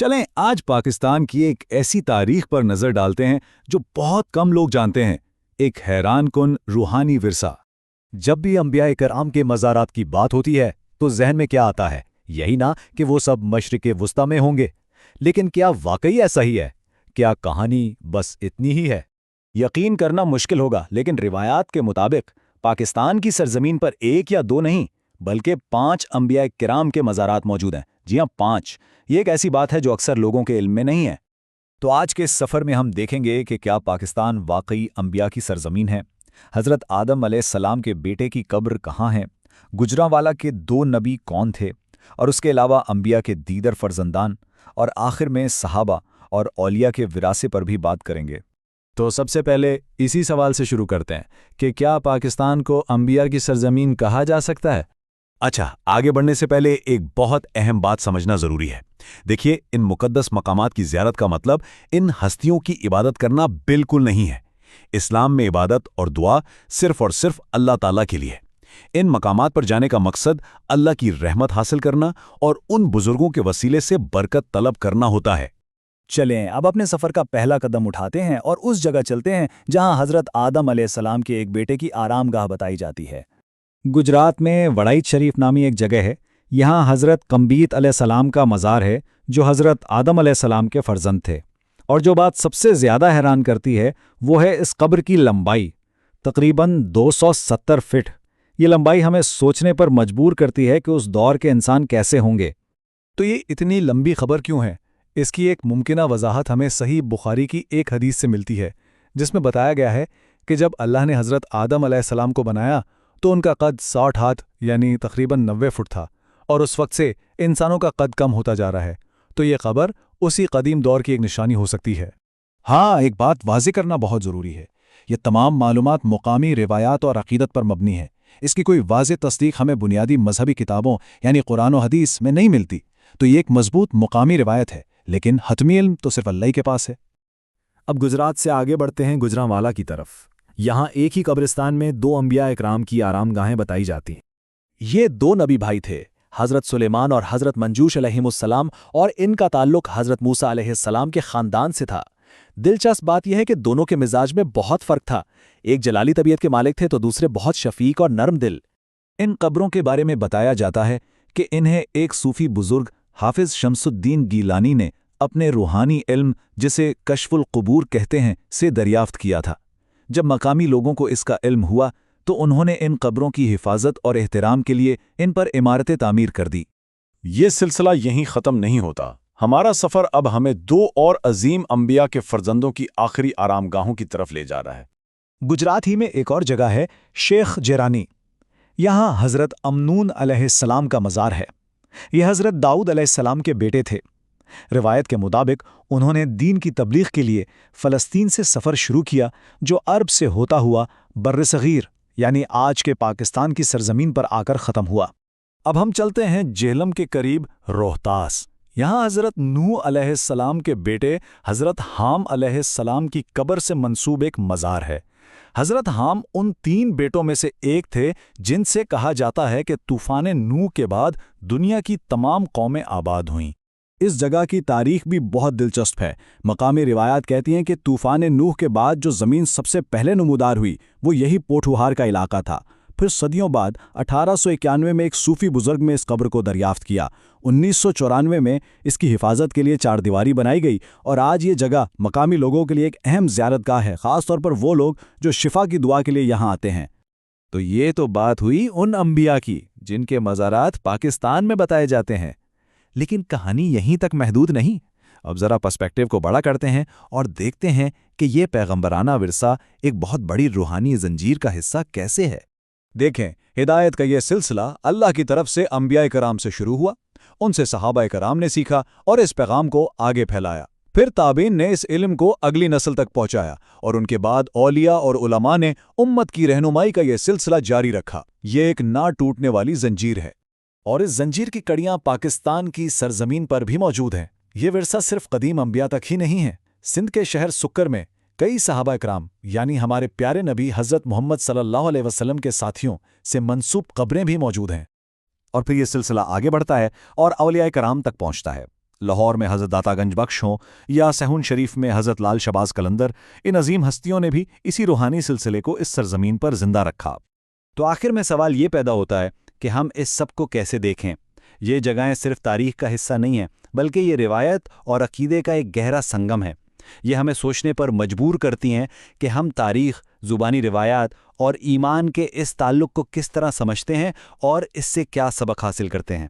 چلیں آج پاکستان کی ایک ایسی تاریخ پر نظر ڈالتے ہیں جو بہت کم لوگ جانتے ہیں، ایک حیران کن روحانی ورثہ۔ جب بھی انبیاء کرام کے مزارات کی بات ہوتی ہے تو ذہن میں کیا آتا ہے؟ یہی نا کہ وہ سب مشرق وسطیٰ میں ہوں گے۔ لیکن کیا واقعی ایسا ہی ہے؟ کیا کہانی بس اتنی ہی ہے؟ یقین کرنا مشکل ہوگا، لیکن روایات کے مطابق پاکستان کی سرزمین پر ایک یا دو نہیں بلکہ 5 انبیاء کرام کے مزارات موجود ہیں۔ جی ہاں، 5۔ یہ ایک ایسی بات ہے جو اکثر لوگوں کے علم میں نہیں ہے۔ تو آج کے اس سفر میں ہم دیکھیں گے کہ کیا پاکستان واقعی انبیاء کی سرزمین ہے؟ حضرت آدم علیہ السلام کے بیٹے کی قبر کہاں ہے؟ گجرانوالہ کے 2 نبی کون تھے؟ اور اس کے علاوہ انبیاء کے دیگر فرزندان، اور آخر میں صحابہ اور اولیاء کے وراثے پر بھی بات کریں گے۔ تو سب سے پہلے اسی سوال سے شروع کرتے ہیں کہ کیا پاکستان کو انبیاء کی سرزمین کہا جا سکتا ہے؟ اچھا، آگے بڑھنے سے پہلے ایک بہت اہم بات سمجھنا ضروری ہے۔ دیکھیے، ان مقدس مقامات کی زیارت کا مطلب ان ہستیوں کی عبادت کرنا بالکل نہیں ہے۔ اسلام میں عبادت اور دعا صرف اور صرف اللہ تعالیٰ کے لیے۔ ان مقامات پر جانے کا مقصد اللہ کی رحمت حاصل کرنا اور ان بزرگوں کے وسیلے سے برکت طلب کرنا ہوتا ہے۔ چلیں اب اپنے سفر کا پہلا قدم اٹھاتے ہیں اور اس جگہ چلتے ہیں جہاں حضرت آدم علیہ السلام کے ایک بیٹے کی آرام گاہ بتائی جاتی ہے۔ گجرات میں وڑائچ شریف نامی ایک جگہ ہے۔ یہاں حضرت کمبیت علیہ السلام کا مزار ہے جو حضرت آدم علیہ السلام کے فرزند تھے۔ اور جو بات سب سے زیادہ حیران کرتی ہے وہ ہے اس قبر کی لمبائی، تقریباً 270 فٹ۔ یہ لمبائی ہمیں سوچنے پر مجبور کرتی ہے کہ اس دور کے انسان کیسے ہوں گے۔ تو یہ اتنی لمبی قبر کیوں ہے؟ اس کی ایک ممکنہ وضاحت ہمیں صحیح بخاری کی ایک حدیث سے ملتی ہے، جس میں بتایا گیا ہے کہ جب اللہ نے حضرت آدم علیہ السلام کو بنایا تو ان کا قد 60 ہاتھ یعنی تقریباً 90 فٹ تھا، اور اس وقت سے انسانوں کا قد کم ہوتا جا رہا ہے۔ تو یہ قبر اسی قدیم دور کی ایک نشانی ہو سکتی ہے۔ ہاں، ایک بات واضح کرنا بہت ضروری ہے۔ یہ تمام معلومات مقامی روایات اور عقیدت پر مبنی ہے۔ اس کی کوئی واضح تصدیق ہمیں بنیادی مذہبی کتابوں یعنی قرآن و حدیث میں نہیں ملتی۔ تو یہ ایک مضبوط مقامی روایت ہے، لیکن حتمی علم تو صرف اللہ کے پاس ہے۔ اب گجرات سے آگے بڑھتے ہیں گجرانوالہ کی طرف۔ یہاں ایک ہی قبرستان میں 2 انبیاء اکرام کی آرام گاہیں بتائی جاتی ہیں۔ یہ 2 نبی بھائی تھے، حضرت سلیمان اور حضرت منجوش علیہم السلام، اور ان کا تعلق حضرت موسیٰ علیہ السلام کے خاندان سے تھا۔ دلچسپ بات یہ ہے کہ دونوں کے مزاج میں بہت فرق تھا۔ ایک جلالی طبیعت کے مالک تھے تو دوسرے بہت شفیق اور نرم دل۔ ان قبروں کے بارے میں بتایا جاتا ہے کہ انہیں ایک صوفی بزرگ حافظ شمس الدین گیلانی نے اپنے روحانی علم، جسے کشف القبور کہتے ہیں، سے دریافت کیا تھا۔ جب مقامی لوگوں کو اس کا علم ہوا تو انہوں نے ان قبروں کی حفاظت اور احترام کے لیے ان پر عمارتیں تعمیر کر دی۔ یہ سلسلہ یہیں ختم نہیں ہوتا۔ ہمارا سفر اب ہمیں 2 اور عظیم انبیاء کے فرزندوں کی آخری آرام گاہوں کی طرف لے جا رہا ہے۔ گجرات ہی میں ایک اور جگہ ہے، شیخ جیرانی۔ یہاں حضرت امنون علیہ السلام کا مزار ہے۔ یہ حضرت داؤد علیہ السلام کے بیٹے تھے۔ روایت کے مطابق انہوں نے دین کی تبلیغ کے لیے فلسطین سے سفر شروع کیا، جو عرب سے ہوتا ہوا برصغیر یعنی آج کے پاکستان کی سرزمین پر آ کر ختم ہوا۔ اب ہم چلتے ہیں جہلم کے قریب روہتاس۔ یہاں حضرت نوح علیہ السلام کے بیٹے حضرت حام علیہ السلام کی قبر سے منسوب ایک مزار ہے۔ حضرت حام ان 3 بیٹوں میں سے ایک تھے جن سے کہا جاتا ہے کہ طوفان نوح کے بعد دنیا کی تمام قومیں آباد ہوئیں۔ اس جگہ کی تاریخ بھی بہت دلچسپ ہے۔ مقامی روایات کہتی ہیں کہ طوفان نوح کے بعد جو زمین سب سے پہلے نمودار ہوئی وہ یہی پوٹھوہار کا علاقہ تھا۔ پھر صدیوں بعد 1891 میں ایک صوفی بزرگ نے اس قبر کو دریافت کیا۔ 1994 میں اس کی حفاظت کے لیے 4 دیواری بنائی گئی، اور آج یہ جگہ مقامی لوگوں کے لیے ایک اہم زیارت گاہ ہے، خاص طور پر وہ لوگ جو شفا کی دعا کے لیے یہاں آتے ہیں۔ تو یہ تو بات ہوئی ان انبیاء کی جن کے مزارات پاکستان میں بتائے جاتے ہیں، لیکن کہانی یہیں تک محدود نہیں۔ اب ذرا پرسپیکٹیو کو بڑا کرتے ہیں اور دیکھتے ہیں کہ یہ پیغمبرانہ ورثہ ایک بہت بڑی روحانی زنجیر کا حصہ کیسے ہے۔ دیکھیں، ہدایت کا یہ سلسلہ اللہ کی طرف سے انبیاء کرام سے شروع ہوا، ان سے صحابہ کرام نے سیکھا اور اس پیغام کو آگے پھیلایا۔ پھر تابعین نے اس علم کو اگلی نسل تک پہنچایا، اور ان کے بعد اولیاء اور علماء نے امت کی رہنمائی کا یہ سلسلہ جاری رکھا۔ یہ ایک نہ ٹوٹنے والی زنجیر ہے، اور اس زنجیر کی کڑیاں پاکستان کی سرزمین پر بھی موجود ہیں۔ یہ ورثہ صرف قدیم انبیاء تک ہی نہیں ہے۔ سندھ کے شہر سکر میں کئی صحابہ اکرام یعنی ہمارے پیارے نبی حضرت محمد صلی اللہ علیہ وسلم کے ساتھیوں سے منسوب قبریں بھی موجود ہیں۔ اور پھر یہ سلسلہ آگے بڑھتا ہے اور اولیاء کرام تک پہنچتا ہے۔ لاہور میں حضرت داتا گنج بخش ہوں یا سہون شریف میں حضرت لال شہباز قلندر، ان عظیم ہستیوں نے بھی اسی روحانی سلسلے کو اس سرزمین پر زندہ رکھا۔ تو آخر میں سوال یہ پیدا ہوتا ہے کہ ہم اس سب کو کیسے دیکھیں؟ یہ جگہیں صرف تاریخ کا حصہ نہیں ہیں، بلکہ یہ روایت اور عقیدے کا ایک گہرا سنگم ہے۔ یہ ہمیں سوچنے پر مجبور کرتی ہیں کہ ہم تاریخ، زبانی روایات اور ایمان کے اس تعلق کو کس طرح سمجھتے ہیں اور اس سے کیا سبق حاصل کرتے ہیں۔